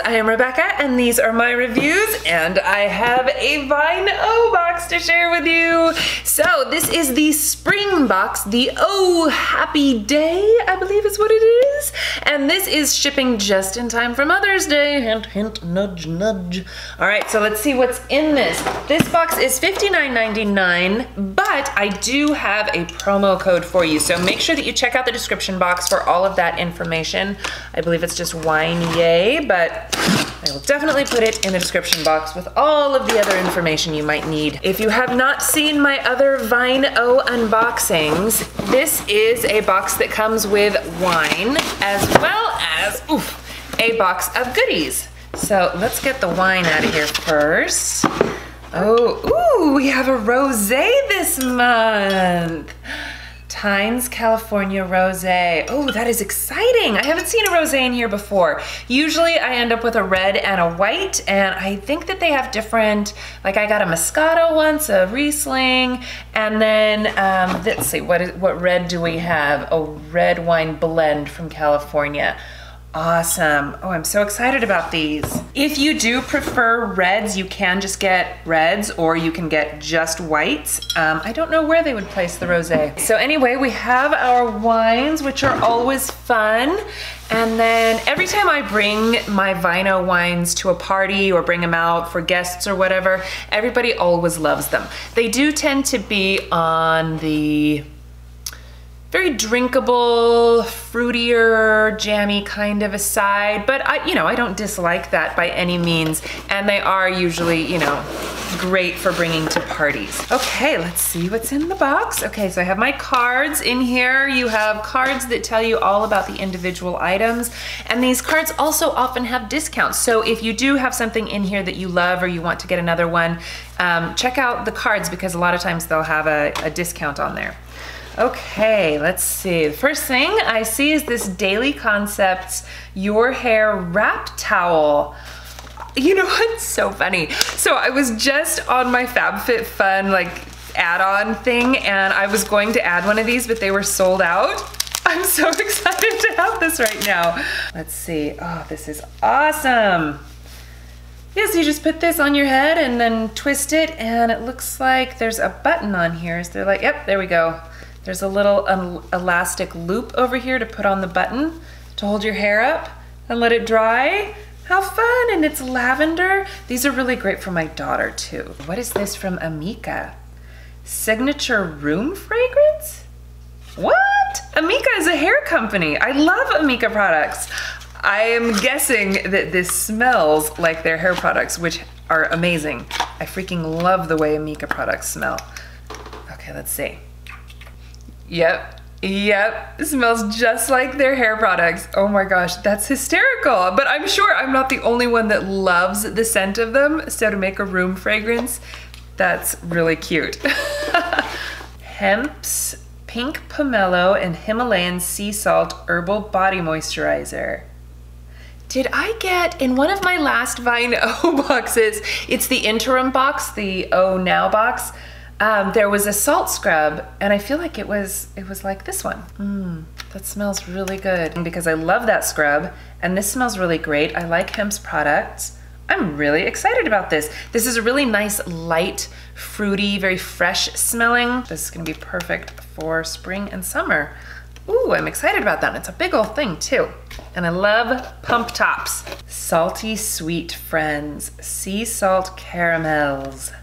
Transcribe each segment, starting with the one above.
I am Rebecca, and these are my reviews, and I have a Vine O box to share with you. So this is the spring box, the Oh Happy Day, I believe is what it is. And this is shipping just in time for Mother's Day. Hint, hint, nudge, nudge. All right, so let's see what's in this. This box is $59.99, but I do have a promo code for you. So make sure that you check out the description box for all of that information. I believe it's just Wine Yay, but I will definitely put it in the description box with all of the other information you might need. If you have not seen my other Vine O unboxings, this is a box that comes with wine as well as a box of goodies. So let's get the wine out of here first. Oh, ooh, we have a rosé this month. Tyne's California Rosé. Oh, that is exciting. I haven't seen a rosé in here before. Usually I end up with a red and a white, and I think that they have different, like I got a Moscato once, a Riesling, and then, let's see, what red do we have? A red wine blend from California. Awesome. Oh, I'm so excited about these. If you do prefer reds, you can just get reds or you can get just whites. I don't know where they would place the rosé. So anyway, we have our wines, which are always fun. And then every time I bring my Vine O wines to a party or bring them out for guests or whatever, everybody always loves them. They do tend to be on the very drinkable, fruitier, jammy kind of a side, but I don't dislike that by any means, and they are usually, great for bringing to parties. Okay, let's see what's in the box. Okay, so I have my cards in here. You have cards that tell you all about the individual items, and these cards also often have discounts. So if you do have something in here that you love or you want to get another one, check out the cards because a lot of times they'll have a discount on there. Okay, let's see. The first thing I see is this Daily Concepts Your Hair Wrap Towel. You know what's so funny? So I was just on my FabFitFun add-on thing, and I was going to add one of these, but they were sold out. I'm so excited to have this right now. Let's see. Oh, this is awesome. Yes, you just put this on your head and then twist it, and it looks like there's a button on here. So they're like, yep, there we go. There's a little elastic loop over here to put on the button to hold your hair up and let it dry. How fun, and it's lavender. These are really great for my daughter too. What is this from Amica? Signature room fragrance? What? Amica is a hair company. I love Amica products. I am guessing that this smells like their hair products, which are amazing. I freaking love the way Amica products smell. Okay, let's see. Yep, it smells just like their hair products. Oh my gosh, that's hysterical. But I'm sure I'm not the only one that loves the scent of them. So to make a room fragrance, that's really cute. Hempz Pink Pomelo and Himalayan Sea Salt Herbal Body Moisturizer. Did I get, in one of my last Vine O boxes, it's the interim box, the Oh Now box, there was a salt scrub, and I feel like it was like this one. That smells really good because I love that scrub, and this smells really great. I like Hempz products. I'm really excited about this. This is a really nice, light, fruity, very fresh smelling. This is gonna be perfect for spring and summer. Ooh, I'm excited about that. It's a big old thing too. And I love pump tops. Salty Sweet Friends, sea salt caramels.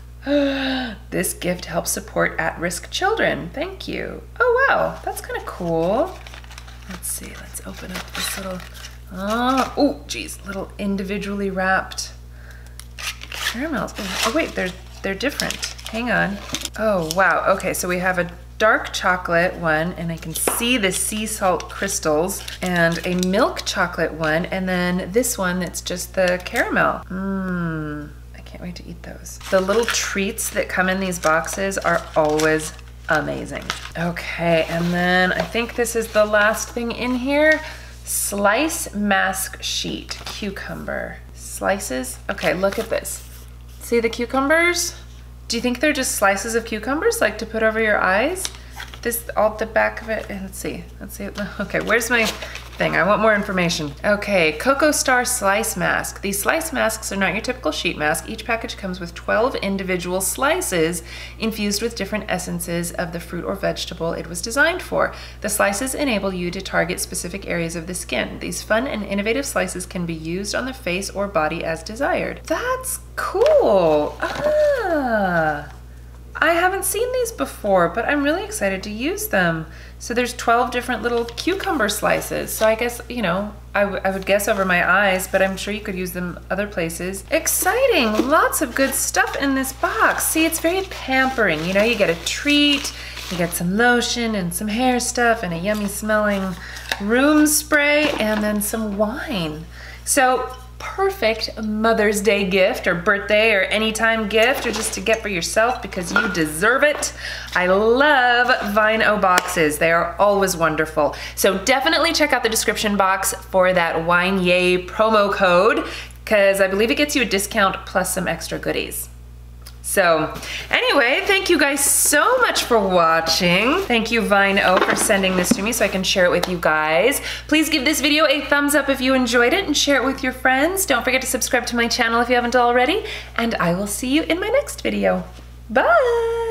This gift helps support at-risk children. Thank you. Oh wow, that's kind of cool. Let's see, let's open up this little, oh geez, little individually wrapped caramels. Oh wait, they're different. Hang on. Oh wow, okay, so we have a dark chocolate one, and I can see the sea salt crystals, and a milk chocolate one, and then this one that's just the caramel. Can't wait to eat those. The little treats that come in these boxes are always amazing. Okay, and then I think this is the last thing in here. Slice mask sheet, cucumber. Slices, okay, look at this. See the cucumbers? Do you think they're just slices of cucumbers, like to put over your eyes? This, all the back of it, and let's see. Okay, where's my thing. I want more information. Okay, KOCOSTAR Slice Mask. These slice masks are not your typical sheet mask. Each package comes with 12 individual slices infused with different essences of the fruit or vegetable it was designed for. The slices enable you to target specific areas of the skin. These fun and innovative slices can be used on the face or body as desired. That's cool. Ah. I haven't seen these before, but I'm really excited to use them. So there's 12 different little cucumber slices. So I guess, you know, I would guess over my eyes, but I'm sure you could use them other places. Exciting, lots of good stuff in this box. See, it's very pampering. You know, you get a treat, you get some lotion and some hair stuff and a yummy smelling room spray and then some wine. So, perfect Mother's Day gift or birthday or anytime gift or just to get for yourself because you deserve it. I love Vine O boxes. They are always wonderful. So definitely check out the description box for that Wine Yay promo code because I believe it gets you a discount plus some extra goodies. So anyway, thank you guys so much for watching. Thank you Vine O for sending this to me so I can share it with you guys. Please give this video a thumbs up if you enjoyed it and share it with your friends. Don't forget to subscribe to my channel if you haven't already, and I will see you in my next video. Bye!